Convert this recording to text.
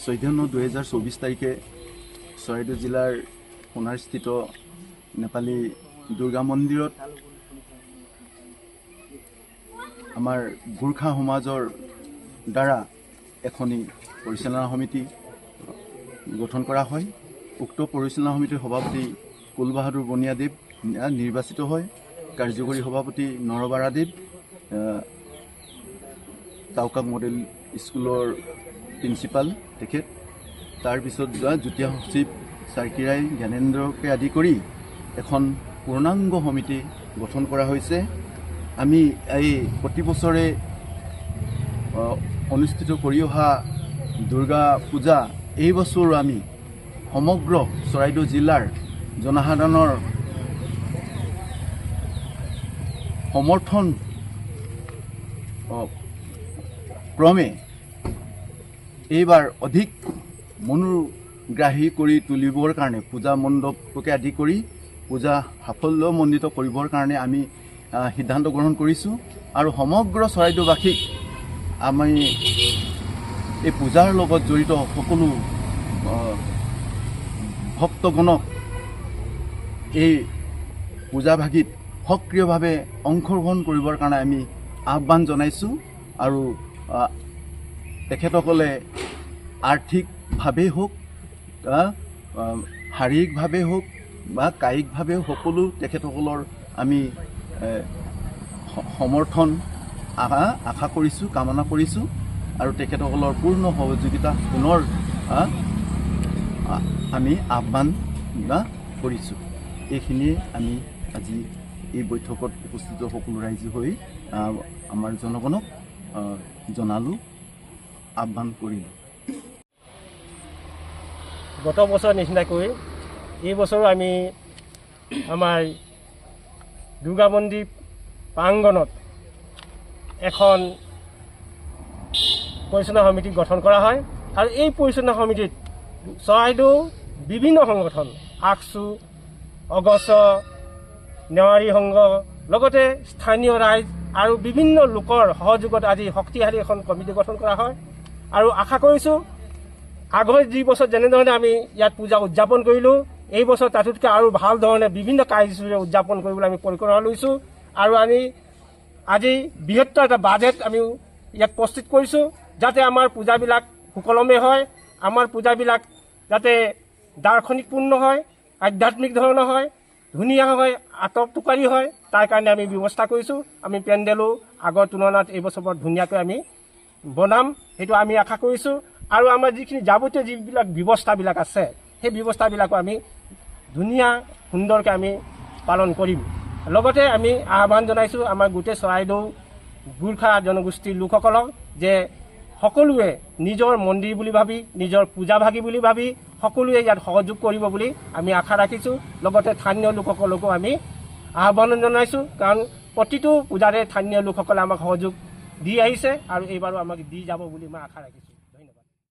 14/9/2024 তাৰিখে চৰাইদেউ জিলাৰ সোণাৰস্থিত নেপালী দুৰ্গা মন্দিৰত আমাৰ গোৰ্খা সমাজৰ দ্বাৰা এখনি পৰিচালনা সমিতি গঠন কৰা হয়। উক্ত পৰিচালনা সমিতিৰ সভাপতি কুলবাহাদুৰ বনিয়াদেৱ নিৰ্বাচিত হয়। কাৰ্যকৰী সভাপতি নৰবাৰাদেৱ, টাউকাক মডেল স্কুলৰ প্ৰিন্সিপাল তেখেত, তাৰপিছত যুটীয়া সচিব চাৰ্কিৰাই জ্ঞানেন্দ্ৰকে আদি কৰি এখন পূৰ্ণাংগ সমিতি গঠন কৰা হৈছে। আমি এই প্ৰতি বছৰে অনুষ্ঠিত কৰি অহা দুৰ্গা পূজা এই বছৰো আমি সমগ্ৰ চৰাইদেউ জিলাৰ জনসাধাৰণৰ সমৰ্থন ক্ৰমে এইবাৰ অধিক মনোগ্ৰাহী কৰি তুলিবৰ কাৰণে পূজা মণ্ডপকে আদি কৰি পূজা সাফল্যমণ্ডিত কৰিবৰ কাৰণে আমি সিদ্ধান্ত গ্ৰহণ কৰিছোঁ। আৰু সমগ্ৰ চৰাইদেউবাসীক আমি এই পূজাৰ লগত জড়িত সকলো ভক্তগণক এই পূজাভাগিত সক্ৰিয়ভাৱে অংশগ্ৰহণ কৰিবৰ কাৰণে আমি আহ্বান জনাইছোঁ। আৰু তেখেতসকলে আৰ্থিকভাৱেই হওক, শাৰীৰিকভাৱে হওক বা কায়িকভাৱে সকলো তেখেতসকলৰ আমি সমৰ্থন আশা কৰিছোঁ, কামনা কৰিছোঁ। আৰু তেখেতসকলৰ পূৰ্ণ সহযোগিতা পুনৰ আমি আহ্বান কৰিছোঁ। এইখিনিয়ে আমি আজি এই বৈঠকত উপস্থিত সকলো ৰাইজী হৈ আমাৰ জনগণক জনালোঁ, আহ্বান কৰিলোঁ। গত বছৰ নিচিনাকৈ এই বছৰো আমি আমাৰ দুৰ্গা মন্দিৰ প্ৰাংগণত এখন পৰিচালনা সমিতি গঠন কৰা হয়। আৰু এই পৰিচালনা সমিতিত চৰাইদেউ বিভিন্ন সংগঠন, আকচু, অগছ, নেৱাৰী সংঘ, লগতে স্থানীয় ৰাইজ আৰু বিভিন্ন লোকৰ সহযোগত আজি শক্তিশালী এখন কমিটি গঠন কৰা হয়। আৰু আশা কৰিছোঁ আগৰ যি বছৰ যেনেধৰণে আমি ইয়াত পূজা উদযাপন কৰিলোঁ, এই বছৰ তাতোতকৈ আৰু ভাল ধৰণে বিভিন্ন কাৰ্যসূচীৰে উদযাপন কৰিবলৈ আমি পৰিকল্পনা লৈছোঁ। আৰু আমি আজি বৃহত্তৰ এটা বাজেট আমি ইয়াত প্ৰস্তুত কৰিছোঁ, যাতে আমাৰ পূজাবিলাক সুকলমে হয়, আমাৰ পূজাবিলাক যাতে দাৰ্শনিকপূৰ্ণ হয়, আধ্যাত্মিক ধৰণৰ হয়, ধুনীয়া হয়, আটকটুকাৰী হয়, তাৰ কাৰণে আমি ব্যৱস্থা কৰিছোঁ। আমি পেণ্ডেলো আগৰ তুলনাত এইবছৰ বৰ ধুনীয়াকৈ আমি বনাম, সেইটো আমি আশা কৰিছোঁ। আৰু আমাৰ যিখিনি যাৱতীয় যিবিলাক ব্যৱস্থাবিলাক আছে, সেই ব্যৱস্থাবিলাকো আমি ধুনীয়া সুন্দৰকৈ আমি পালন কৰিম। লগতে আমি আহ্বান জনাইছোঁ আমাৰ গোটেই চৰাইদেউ গোৰ্খা জনগোষ্ঠীৰ লোকসকলক যে সকলোৱে নিজৰ মন্দিৰ বুলি ভাবি, নিজৰ পূজাভাগী বুলি ভাবি সকলোৱে ইয়াত সহযোগ কৰিব বুলি আমি আশা ৰাখিছোঁ। লগতে স্থানীয় লোকসকলকো আমি আহ্বান জনাইছোঁ, কাৰণ প্ৰতিটো পূজাৰে স্থানীয় লোকসকলে আমাক সহযোগ দি আহিছে আৰু এইবাৰো আমাক দি যাব বুলি মই আশা ৰাখিছোঁ।